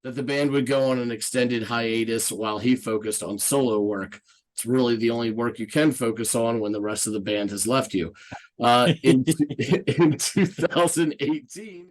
that the band would go on an extended hiatus while he focused on solo work. It's really the only work you can focus on when the rest of the band has left you. In 2018.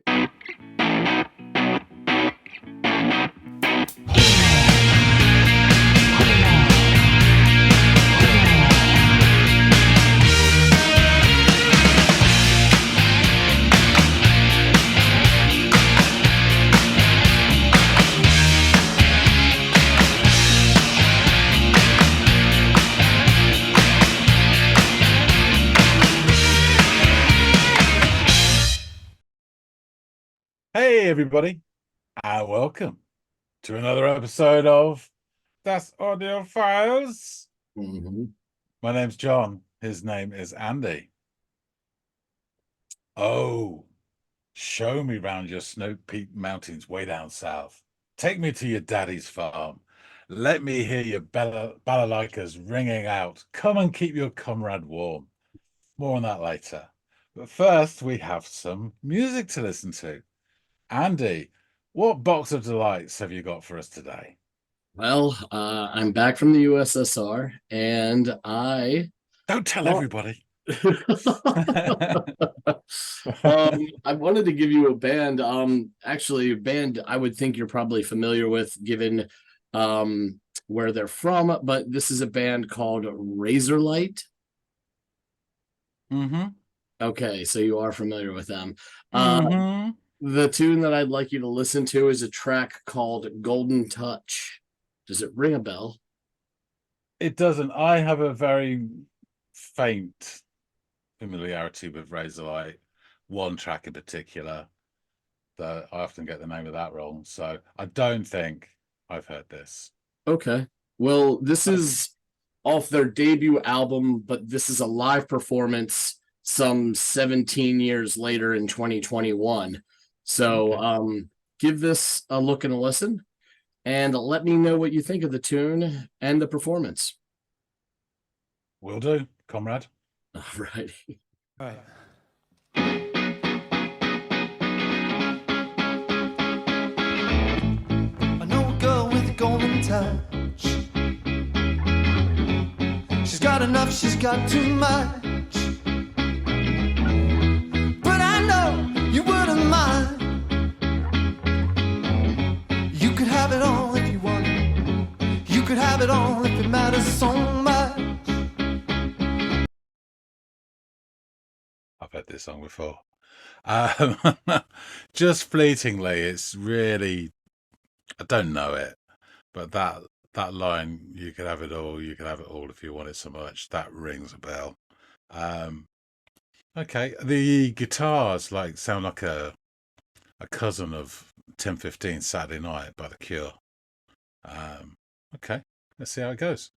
Hey, everybody, and welcome to another episode of That's Audiophiles. Mhm. My name's John. His name is Andy. Oh, show me round your snow-peaked mountains way down south. Take me to your daddy's farm. Let me hear your balalaikas ringing out. Come and keep your comrade warm. More on that later. But first, we have some music to listen to. Andy, what box of delights have you got for us today? Well, I'm back from the USSR, and I Don't tell thought everybody. I wanted to give you a band. Actually, a band I would think you're probably familiar with, given where they're from. But this is a band called Razorlight. Mm-hmm. Okay, so you are familiar with them. Uh, Mm-hmm. the tune that I'd like you to listen to is a track called Golden Touch. Does it ring a bell? It doesn't. I have a very faint familiarity with Razorlight, one track in particular, that I often get the name of that wrong. So I don't think I've heard this. Okay. Well, this Okay. is off their debut album, but this is a live performance some 17 years later in 2021. So Okay. give this a look and a listen, and let me know what you think of the tune and the performance. Will do, comrade. All right. All right. I know a girl with a golden touch. She's got enough, she's got too much. But I know you wouldn't mind. You could have it all if you wanted. You could have it all if it matters so much. I've heard this song before. Um, just fleetingly, it's really, I don't know it, but that line, you could have it all, you could have it all if you want it so much, that rings a bell. Okay, the guitars like sound like a cousin of 10:15 Saturday Night by The Cure. Okay, let's see how it goes.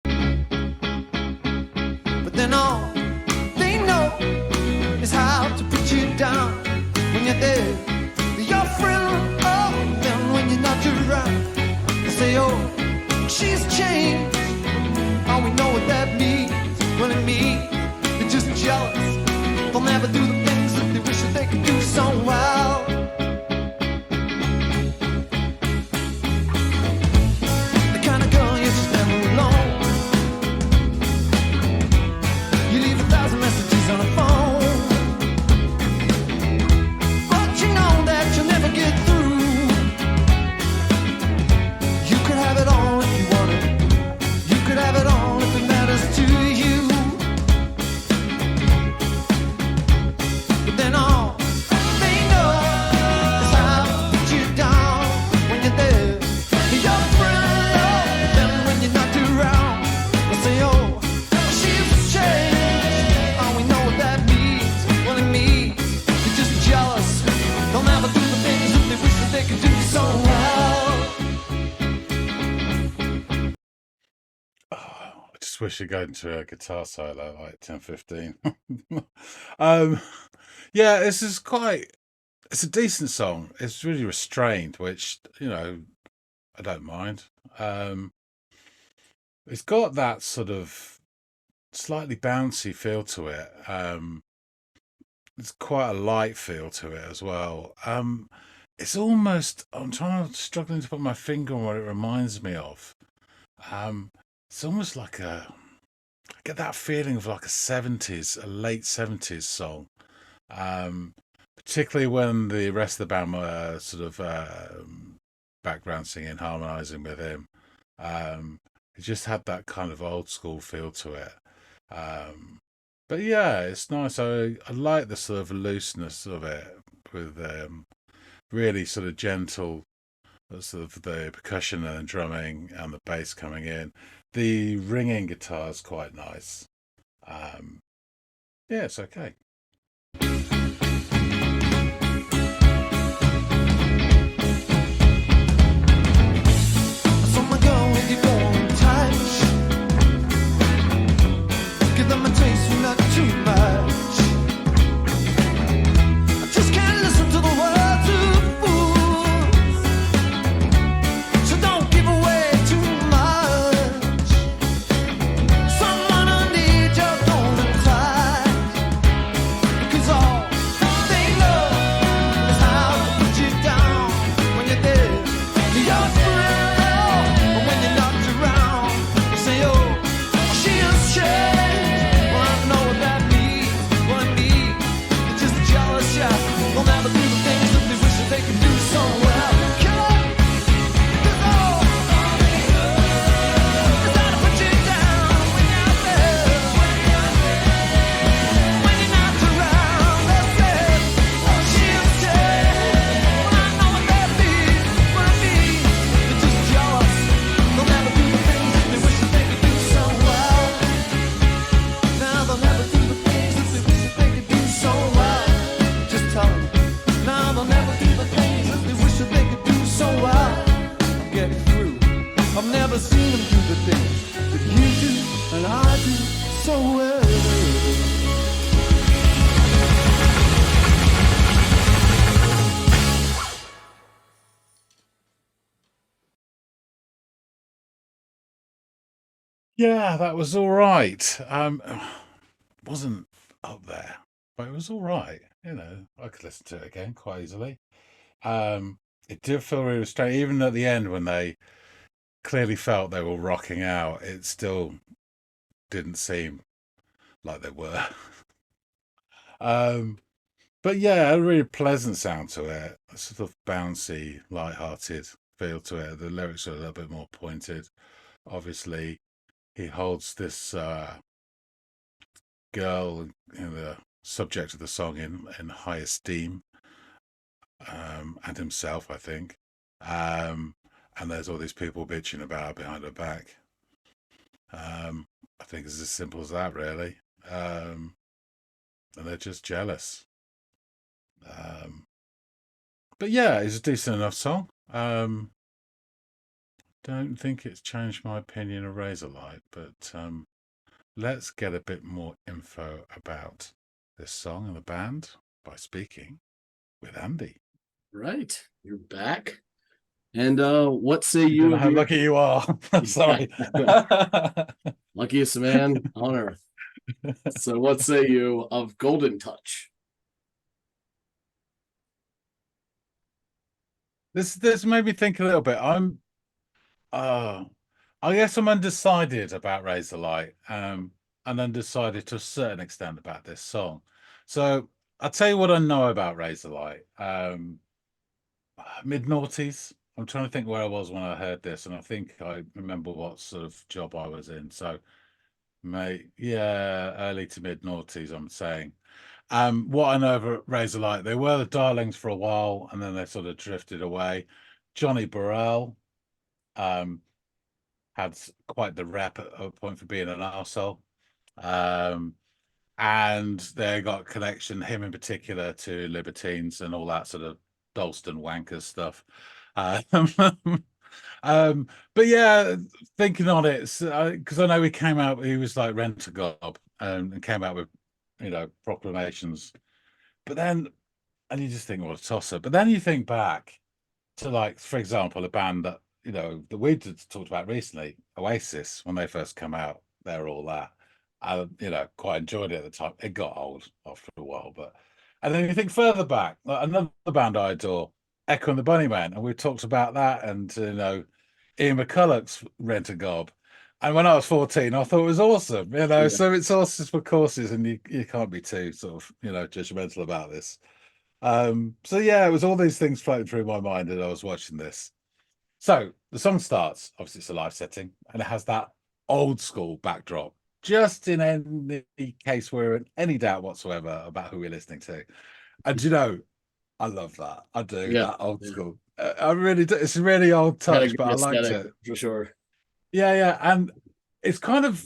But then all they know is how to put you down when you're there. Your friend, oh, then when you're not around, they say, oh, she's changed. All we know what that means. Well, it means they're just jealous. They'll never do the things that they wish that they could do so well. The kind of girl you just never alone. You leave 1,000 messages on a phone, but you know that you'll never get through. You could have it all if you wanted. You could have it all if it matters to you. But then all they know is how to put you down when you're there. Your friend, oh, then when you're not around, they'll say, oh, she's changed. All we know what that means. Well, it means you're just jealous. They'll never do the things that they wish that they could do so well. Oh, I just wish you'd go into a guitar solo like 10:15. Yeah, this is quite. It's a decent song. It's really restrained, which I don't mind. It's got that sort of slightly bouncy feel to it. It's quite a light feel to it as well. it's almost, I'm struggling to put my finger on what it reminds me of. It's almost like I get that feeling of like a late 70s song. Particularly when the rest of the band were sort of background singing, harmonizing with him. It just had that kind of old school feel to it. But yeah, it's nice. I like the sort of looseness of it with really sort of gentle, sort of the percussion and drumming and the bass coming in. The ringing guitar is quite nice. Yeah, it's okay. Someone go with your warm touch. Give them a taste, not too much. I just can't listen to the words of fools. So don't give away too much. Someone who needs your golden touch. Because all they know is how to put you down when you're dead. You're thrill, but when you're not around, they say, oh, she has changed. Well, I know what that means. What I need is just a jealous shot. They'll never do the things that they wish that they could do so well. Killer, 'cause all they know is how to put you down when you're dead. When you're not around, they say, oh, she has changed. Well, I know what that means. What I need is just jealous. They'll never do the things that they wish that they could do so well. Now they'll never do the things that they wish that they could do so well. Just tell them. Now they'll never do the things that they wish that they could do so well. Get through. I've never seen them do the things that you do and I do so well. Yeah, that was all right. Wasn't up there, but it was all right. You know, I could listen to it again quite easily. It did feel really strange, even at the end when they clearly felt they were rocking out. It still didn't seem like they were. But yeah, a really pleasant sound to it. A sort of bouncy, light-hearted feel to it. The lyrics are a little bit more pointed. Obviously, he holds this girl, the subject of the song, in high esteem, and himself, I think. And there's all these people bitching about her behind her back. I think it's as simple as that, really. And they're just jealous. But yeah, it's a decent enough song. Don't think it's changed my opinion of Razorlight, but let's get a bit more info about this song and the band by speaking with Andy. Right, you're back. And what say You you? know how lucky you are. Sorry. Luckiest man on earth. So what say you of Golden Touch? This made me think a little bit. I guess I'm undecided about Razorlight, and undecided to a certain extent about this song. So I'll tell you what I know about Razorlight. Mid-noughties. I'm trying to think where I was when I heard this, and I think I remember what sort of job I was in. So, early to mid-noughties, I'm saying. What I know of Razorlight, they were the darlings for a while, and then they sort of drifted away. Johnny Burrell had quite the rep at a point for being an arsehole. And they got connection, him in particular, to Libertines and all that sort of Dalston wankers stuff. But yeah, thinking on it, because I know he was like Rent-A-Gob, and came out with, proclamations. But then, and you just think, what a tosser. But then you think back to, like, for example, a band that, that we talked about recently, Oasis, when they first come out, they're all that. I, quite enjoyed it at the time. It got old after a while, and then you think further back, like another band I adore, Echo and the Bunnyman, and we talked about that, and Ian McCulloch's Rent a Gob. And when I was 14, I thought it was awesome, Yeah. So it's horses for courses, and you can't be too sort of judgmental about this. So yeah, it was all these things floating through my mind as I was watching this. So the song starts, obviously it's a live setting, and it has that old school backdrop, just in any case we're in any doubt whatsoever about who we're listening to. And I love that. I do, Yeah. that old school. I really do. It's a really old touch, but I liked it. For sure. Yeah. And it's kind of,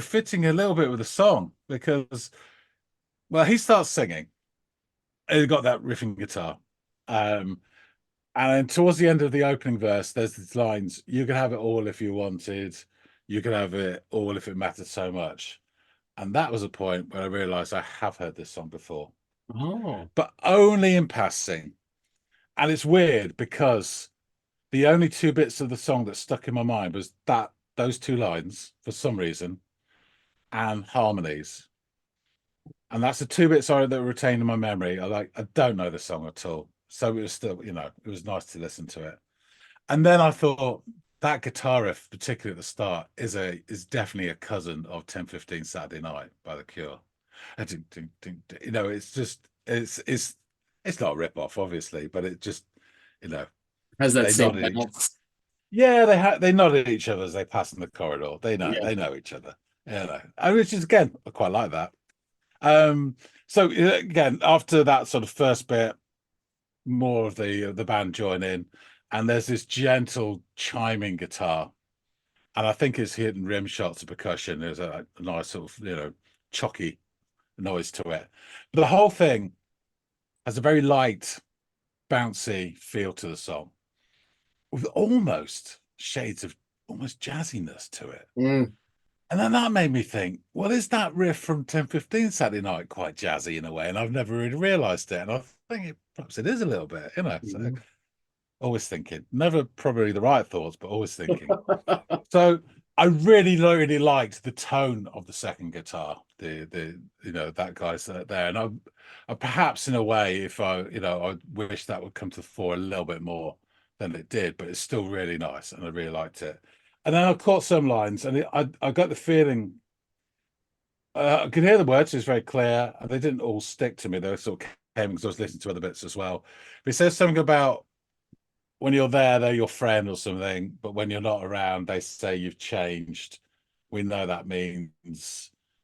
fitting a little bit with the song because, well, he starts singing. He's got that riffing guitar. And then towards the end of the opening verse, there's these lines, you can have it all if you wanted. You can have it all if it mattered so much. And that was a point where I realized I have heard this song before. Oh. But only in passing. And it's weird because the only two bits of the song that stuck in my mind was those two lines for some reason and harmonies. And that's the two bits that were retained in my memory. I don't know the song at all. So it was still, it was nice to listen to it. And then I thought that guitar riff, particularly at the start, is definitely a cousin of 10:15 Saturday Night by The Cure. It's just it's not a rip-off, obviously, but it just, Has that they same nodded bounce. yeah, they nod at each other as they pass in the corridor. They know each other, and which is, again, I quite like that. So again, after that sort of first bit, more of the band join in, and there's this gentle chiming guitar, and I think it's hitting rim shots of percussion. There's a nice sort of chocky noise to it. But the whole thing has a very light, bouncy feel to the song, with almost shades of almost jazziness to it. Mm. And then that made me think, well, is that riff from 10:15 Saturday Night quite jazzy in a way? And I've never really realized it. And I think perhaps it is a little bit, So always thinking, never probably the right thoughts, but always thinking. So I really, really liked the tone of the second guitar. That guy's there, and I perhaps in a way, if I wish that would come to the fore a little bit more than it did, but it's still really nice, and I really liked it. And then I caught some lines, and I got the feeling I could hear the words. It was very clear, and they didn't all stick to me. They sort of came because I was listening to other bits as well. But it says something about when you're there, they're your friend or something, but when you're not around, they say you've changed. We know that means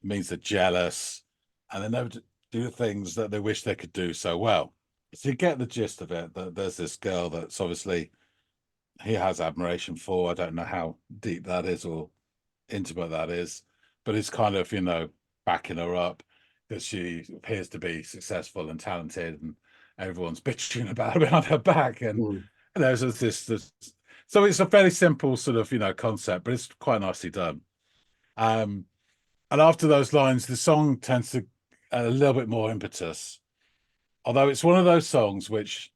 they're jealous, and they never do things that they wish they could do so well. So you get the gist of it, that there's this girl that's obviously he has admiration for. I don't know how deep that is or intimate that is, but it's kind of, backing her up because she appears to be successful and talented, and everyone's bitching about her behind her back. And there's this. So it's a fairly simple sort of, concept, but it's quite nicely done. And after those lines, the song tends to a little bit more impetus, although it's one of those songs which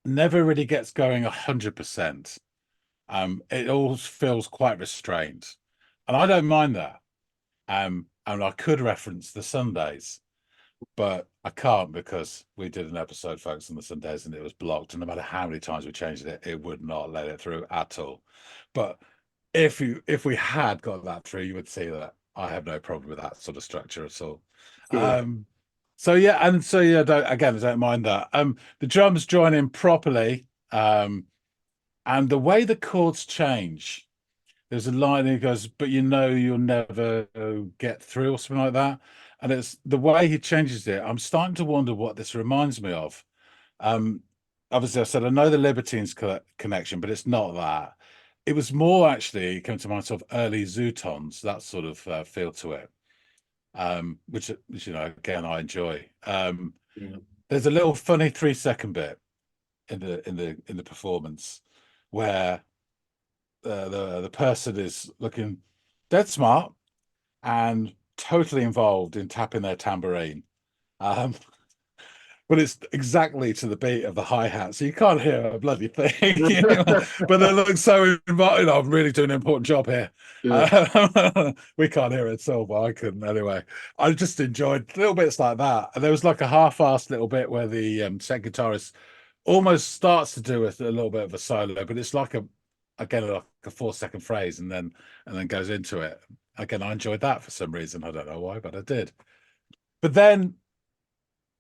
never really gets going 100%. It all feels quite restrained, and I don't mind that. And I could reference the Sundays, but I can't because we did an episode focused on the Sundays and it was blocked, and no matter how many times we changed it, it would not let it through at all. But if we had got that through, you would see that I have no problem with that sort of structure at all. Sure. I don't mind that. The drums join in properly, and the way the chords change, there's a line that goes, but you'll never get through, or something like that. And it's the way he changes it. I'm starting to wonder what this reminds me of. Obviously, I said I know the Libertines connection, but it's not that. It was more actually coming to mind sort of early Zootons, that sort of feel to it. Which again, I enjoy. There's a little funny 3-second bit in the performance where the person is looking dead smart and totally involved in tapping their tambourine, but it's exactly to the beat of the hi-hat, so you can't hear a bloody thing. But they look so involved. I'm really doing an important job here. Yeah. We can't hear it at all, but I couldn't anyway. I just enjoyed little bits like that. And there was like a half-assed little bit where the set guitarist almost starts to do with a little bit of a solo, but it's like a 4-second phrase and then goes into it. Again, I enjoyed that for some reason. I don't know why, but I did. But then,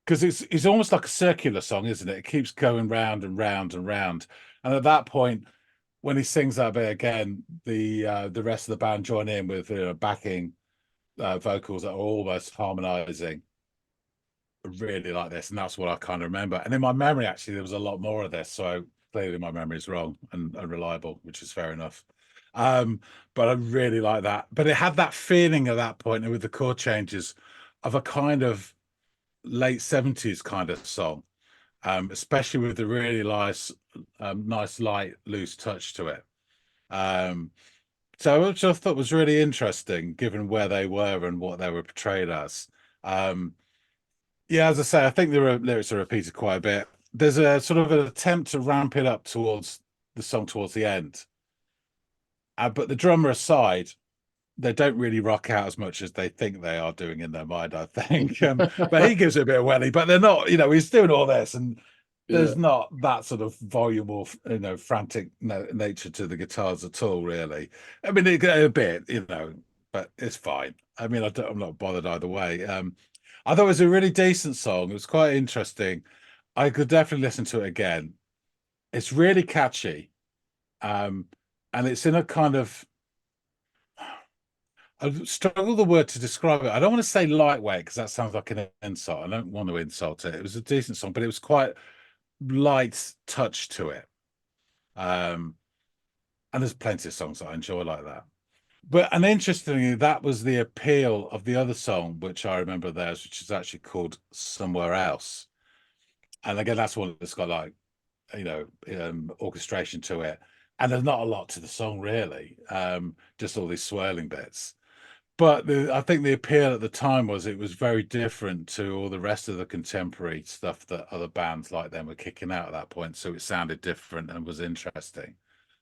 because it's almost like a circular song, isn't it? It keeps going round and round and round. And at that point, when he sings that bit again, the rest of the band join in with backing vocals that are almost harmonizing. I really like this, and that's what I kind of remember. And in my memory, actually, there was a lot more of this, so clearly my memory is wrong and unreliable, which is fair enough. But I really like that. But it had that feeling at that point, and with the chord changes, of a kind of late 70s kind of song, especially with the really nice light, loose touch to it. So which I thought was really interesting, given where they were and what they were portrayed as. Yeah, as I say, I think the lyrics are repeated quite a bit. There's a sort of an attempt to ramp it up towards the song towards the end. But the drummer aside, they don't really rock out as much as they think they are doing in their mind, I think. But he gives it a bit of welly, but they're not, he's doing all this and there's not that sort of volume or, frantic nature to the guitars at all, really. I mean, a bit, but it's fine. I mean, I'm not bothered either way. I thought it was a really decent song. It was quite interesting. I could definitely listen to it again. It's really catchy. And it's in a kind of, I struggle the word to describe it. I don't want to say lightweight because that sounds like an insult. I don't want to insult it. It was a decent song, but it was quite light touch to it. And there's plenty of songs that I enjoy like that. And interestingly, that was the appeal of the other song, which I remember theirs, which is actually called Somewhere Else. And again, that's one that's got like, orchestration to it. And there's not a lot to the song, really, just all these swirling bits. But I think the appeal at the time was it was very different to all the rest of the contemporary stuff that other bands like them were kicking out at that point. So it sounded different and was interesting.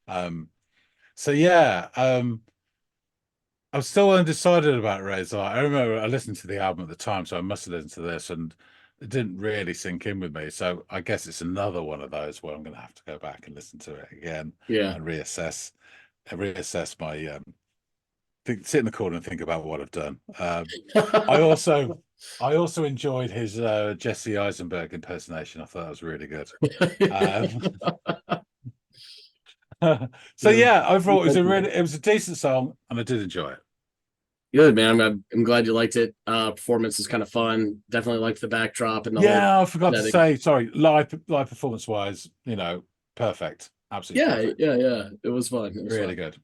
So yeah, I was still undecided about Razorlight. I remember I listened to the album at the time, so I must have listened to this, and it didn't really sink in with me. So I guess it's another one of those where I'm going to have to go back and listen to it again, and reassess my sit in the corner and think about what I've done. I also enjoyed his Jesse Eisenberg impersonation. I thought that was really good. So yeah, overall it was a decent song and I did enjoy it. Good, man. I'm glad you liked it. Performance is kind of fun. Definitely liked the backdrop and the I forgot to say, sorry, live performance wise, perfect. Absolutely perfect. Yeah. It was fun. It was really fun. good.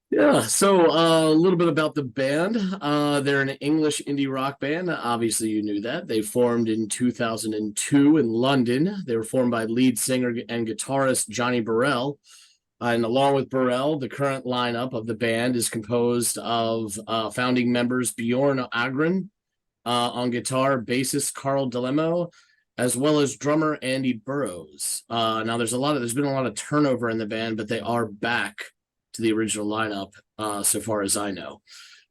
Yeah, so a little bit about the band. They're an English indie rock band. Obviously, you knew that. They formed in 2002 in London. They were formed by lead singer and guitarist Johnny Burrell. And along with Burrell, the current lineup of the band is composed of founding members Bjorn Agren on guitar, bassist Carl Delemo, as well as drummer Andy Burrows. Now, there's been a lot of turnover in the band, but they are back to the original lineup, so far as I know.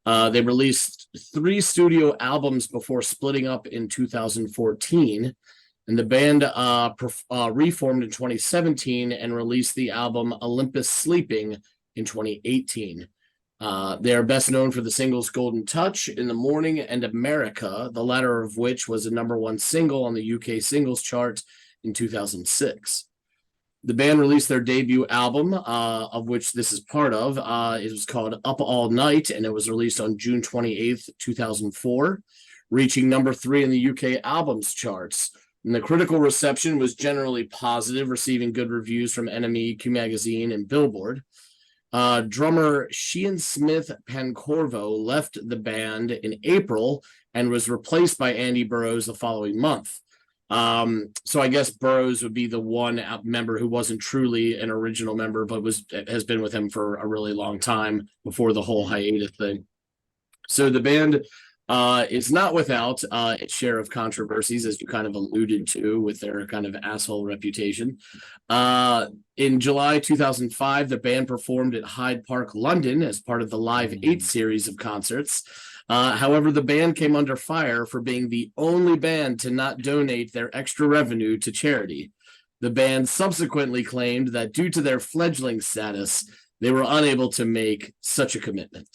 They released 3 studio albums before splitting up in 2014, and the band reformed in 2017 and released the album Olympus Sleeping in 2018. They are best known for the singles Golden Touch, In the Morning, and America, the latter of which was a #1 single on the UK singles chart in 2006. The band released their debut album, of which this is part of. It was called Up All Night, and it was released on June 28th, 2004, reaching #3 in the UK albums charts. And the critical reception was generally positive, receiving good reviews from NME, Q Magazine, and Billboard. Drummer Sheehan Smith Pancorvo left the band in April and was replaced by Andy Burrows the following month. So I guess Burrows would be the one member who wasn't truly an original member, but has been with him for a really long time before the whole hiatus thing. So the band is not without its share of controversies, as you kind of alluded to, with their kind of asshole reputation. In July 2005, the band performed at Hyde Park, London, as part of the Live 8 series of concerts. However, the band came under fire for being the only band to not donate their extra revenue to charity. The band subsequently claimed that due to their fledgling status, they were unable to make such a commitment.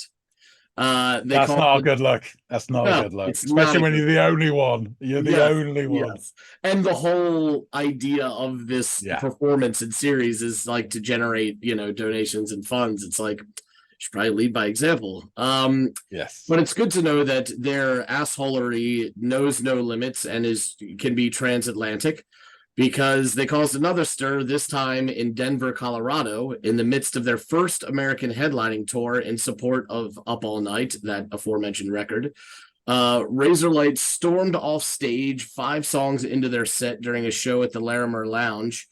That's not a good look. That's not a good look, especially when you're the only one. You're the only one. Yes. And the whole idea of this performance and series is like to generate, donations and funds. It's like, should probably lead by example. Yes. But it's good to know that their assholery knows no limits and can be transatlantic, because they caused another stir, this time in Denver, Colorado, in the midst of their first American headlining tour in support of Up All Night, that aforementioned record. Razorlight stormed off stage 5 songs into their set during a show at the Larimer Lounge.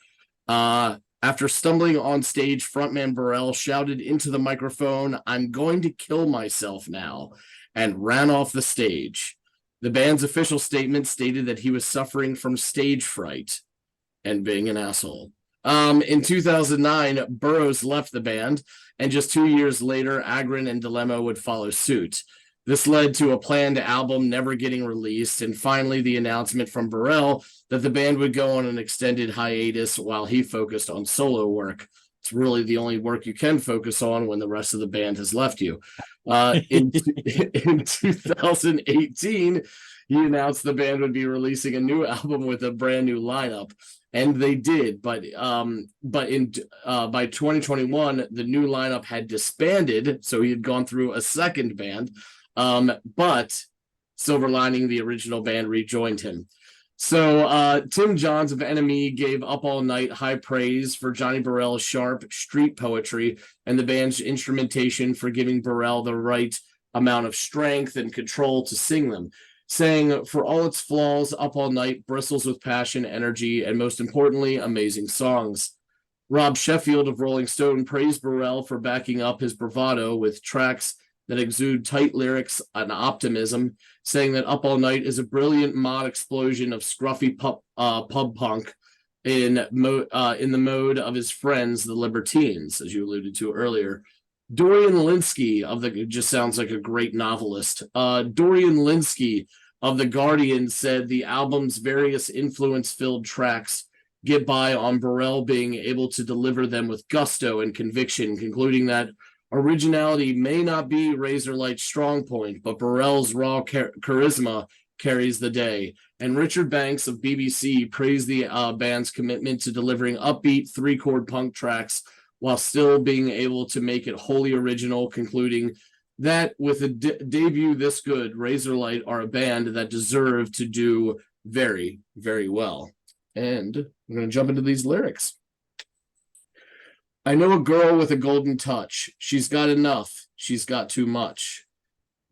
After stumbling on stage, frontman Burrell shouted into the microphone, "I'm going to kill myself now," and ran off the stage. The band's official statement stated that he was suffering from stage fright and being an asshole. In 2009, Burroughs left the band, and just 2 years later, Agron and Dilemma would follow suit. This led to a planned album never getting released, and finally the announcement from Burrell that the band would go on an extended hiatus while he focused on solo work. It's really the only work you can focus on when the rest of the band has left you. In 2018, he announced the band would be releasing a new album with a brand new lineup, and they did. But by 2021, the new lineup had disbanded, so he had gone through a second band. But silver lining, the original band rejoined him. So Tim Johns of NME gave Up All Night high praise for Johnny Burrell's sharp street poetry and the band's instrumentation for giving Burrell the right amount of strength and control to sing them, saying, "For all its flaws, Up All Night bristles with passion, energy, and most importantly, amazing songs." Rob Sheffield of Rolling Stone praised Burrell for backing up his bravado with tracks that exude tight lyrics and optimism, saying that Up All Night is a brilliant mod explosion of scruffy pub punk in the mode of his friends, the Libertines, as you alluded to earlier. Dorian Linsky just sounds like a great novelist. Dorian Linsky of The Guardian said the album's various influence-filled tracks get by on Burrell being able to deliver them with gusto and conviction, concluding that originality may not be Razorlight's strong point, but Burrell's raw charisma carries the day. And Richard Banks of BBC praised the band's commitment to delivering upbeat 3-chord punk tracks while still being able to make it wholly original, concluding that with a debut this good, Razorlight are a band that deserve to do very, very well. And we're going to jump into these lyrics. "I know a girl with a golden touch. She's got enough. She's got too much.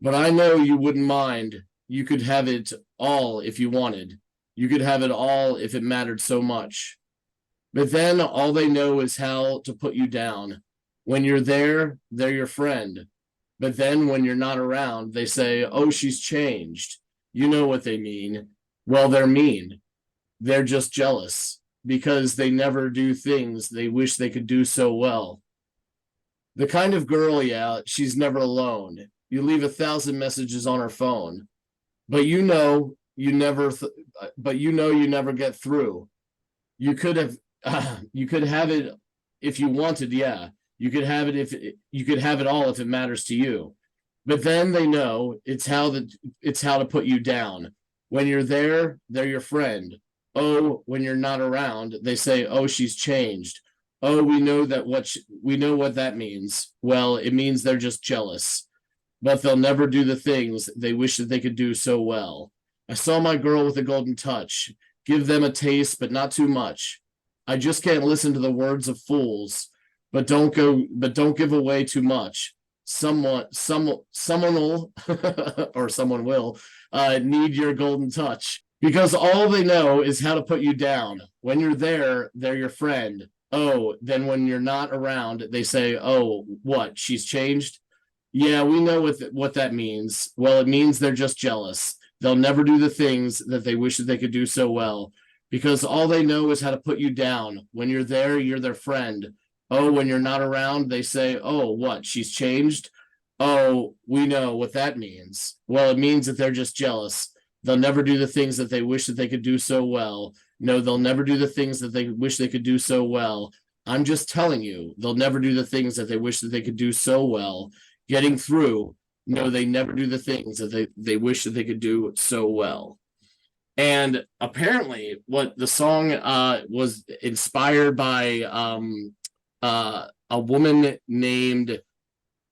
But I know you wouldn't mind. You could have it all if you wanted. You could have it all if it mattered so much. But then all they know is how to put you down. When you're there, they're your friend. But then when you're not around, they say, oh, she's changed. You know what they mean. Well, they're mean. They're just jealous because they never do things they wish they could do so well. The kind of girl, yeah, she's never alone. You leave 1,000 messages on her phone, but you know you never get through. You could have it if you wanted, yeah. You could have it all if it matters to you. But then they know it's how to put you down. When you're there, they're your friend. Oh, when you're not around, they say, oh, she's changed. Oh, we know what that means. Well, it means they're just jealous. But they'll never do the things they wish that they could do so well. I saw my girl with a golden touch. Give them a taste, but not too much. I just can't listen to the words of fools, but don't give away too much. Someone will or someone will need your golden touch, because all they know is how to put you down. When you're there, they're your friend. Oh, then when you're not around, they say, oh, what, she's changed? Yeah, we know what that means. Well, it means they're just jealous. They'll never do the things that they wish that they could do so well, because all they know is how to put you down. When you're there, you're their friend. Oh, when you're not around, they say, oh, what, she's changed? Oh, we know what that means. Well, it means that they're just jealous. They'll never do the things that they wish that they could do so well, No, they'll never do the things that they wish they could do so well. I'm just telling you, they'll never do the things that they wish that they could do so well. Getting through, no, they never do the things that they wish that they could do so well. And apparently, what the song was inspired by a woman named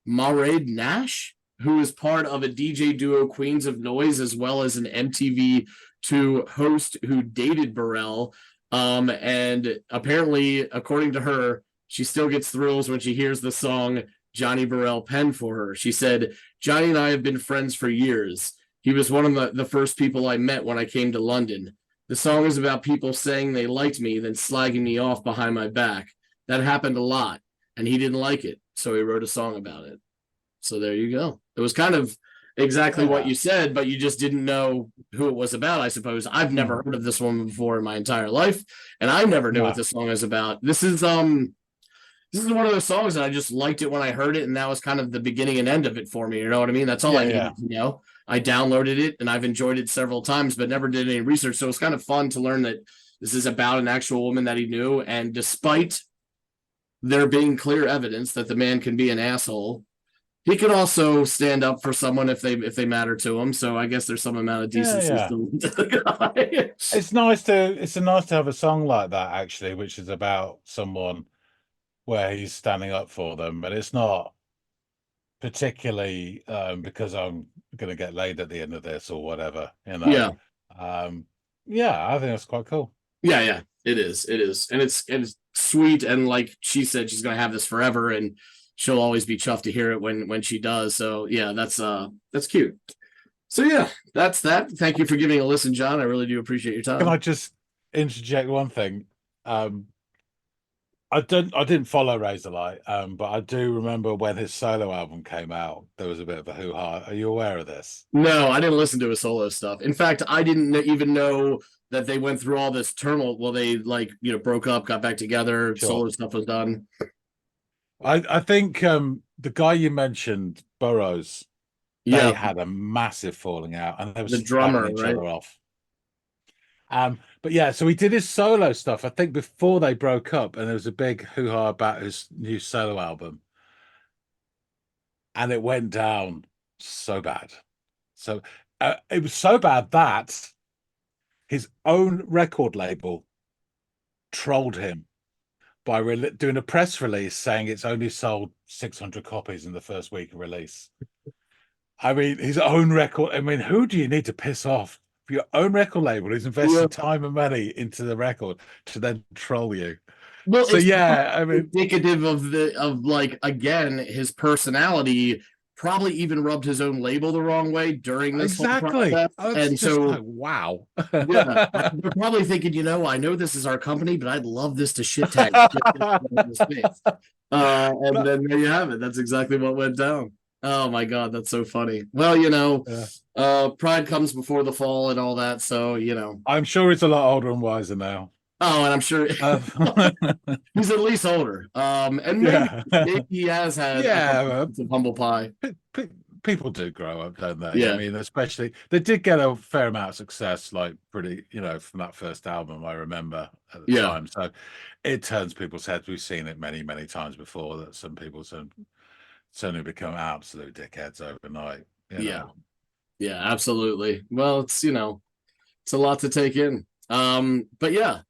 Mairead Nash, who is part of a DJ duo Queens of Noise, as well as an MTV2 host who dated Burrell. And apparently, according to her, she still gets thrills when she hears the song Johnny Burrell penned for her. She said, "Johnny and I have been friends for years. He was one of the first people I met when I came to London. The song is about people saying they liked me, then slagging me off behind my back. That happened a lot, and he didn't like it, so he wrote a song about it." So there you go. It was kind of exactly what you said, but you just didn't know who it was about, I suppose. I've never heard of this woman before in my entire life, and I never knew what this song is about. This is one of those songs that I just liked it when I heard it, and that was kind of the beginning and end of it for me. You know what I mean? That's all I needed to know. I downloaded it, and I've enjoyed it several times, but never did any research. So it's kind of fun to learn that this is about an actual woman that he knew, and despite there being clear evidence that the man can be an asshole, he could also stand up for someone if they matter to him. So I guess there's some amount of decency to the guy. It's nice to have a song like that, actually, which is about someone where he's standing up for them, but it's not particularly because I'm going to get laid at the end of this or whatever, you know. I think that's quite cool. Yeah, it is, and it's sweet, and like she said, she's going to have this forever, and she'll always be chuffed to hear it when she does. So yeah, that's cute. So yeah, that's that. Thank you for giving a listen, John. I really do appreciate your time. Can I just interject one thing? I didn't follow Razorlight, but I do remember when his solo album came out, there was a bit of a hoo-ha. Are you aware of this? No, I didn't listen to his solo stuff. In fact, I didn't even know that they went through all this turmoil. Well, they broke up, got back together, solo stuff was done. I think the guy you mentioned, Burroughs, they had a massive falling out, and they were the drummer, each right? other off. But yeah, so he did his solo stuff, I think, before they broke up, and there was a big hoo-ha about his new solo album. And it went down so bad. So it was so bad that his own record label trolled him by doing a press release saying it's only sold 600 copies in the first week of release. I mean, his own record. I mean, who do you need to piss off? For your own record label who's invested time and money into the record to then troll you. Well, so yeah, I mean, indicative of like, again, his personality probably even rubbed his own label the wrong way during this whole process. And so, like, wow. Yeah, they're probably thinking, I know this is our company, but I'd love this to shit tag. And then there you have it. That's exactly what went down. Oh my God, that's so funny. Well, pride comes before the fall and all that. So, I'm sure he's a lot older and wiser now. Oh, and I'm sure he's at least older. And maybe he has had some humble pie. People do grow up, don't they? Yeah. I mean, especially they did get a fair amount of success, like pretty, from that first album, I remember at the time. So it turns people's heads. We've seen it many, many times before that some people suddenly become absolute dickheads overnight. Yeah, absolutely. Well, it's it's a lot to take in. But yeah,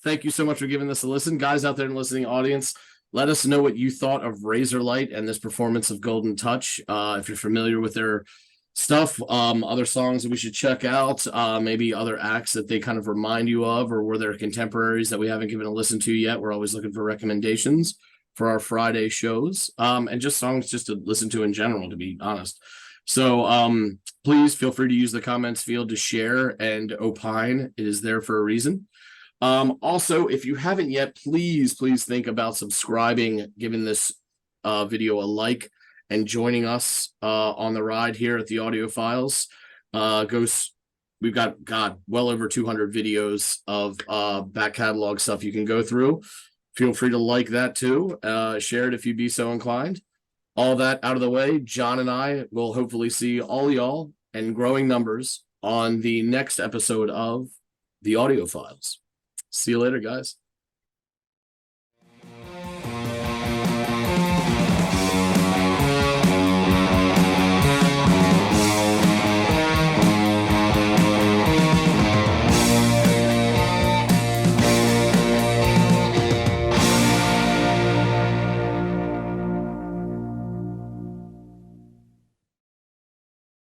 thank you so much for giving this a listen, guys out there in the listening audience. Let us know what you thought of Razorlight and this performance of Golden Touch. If you're familiar with their stuff, other songs that we should check out, maybe other acts that they kind of remind you of, or were there contemporaries that we haven't given a listen to yet. We're always looking for recommendations for our Friday shows, and just songs just to listen to in general, to be honest. So please feel free to use the comments field to share and opine. It is there for a reason. Also, if you haven't yet, please think about subscribing, giving this video a like, and joining us on the ride here at the Audiophiles. We've got well over 200 videos of back catalog stuff you can go through. Feel free to like that too. Share it if you'd be so inclined. All that out of the way, John and I will hopefully see all y'all in growing numbers on the next episode of the Audiophiles. See you later, guys.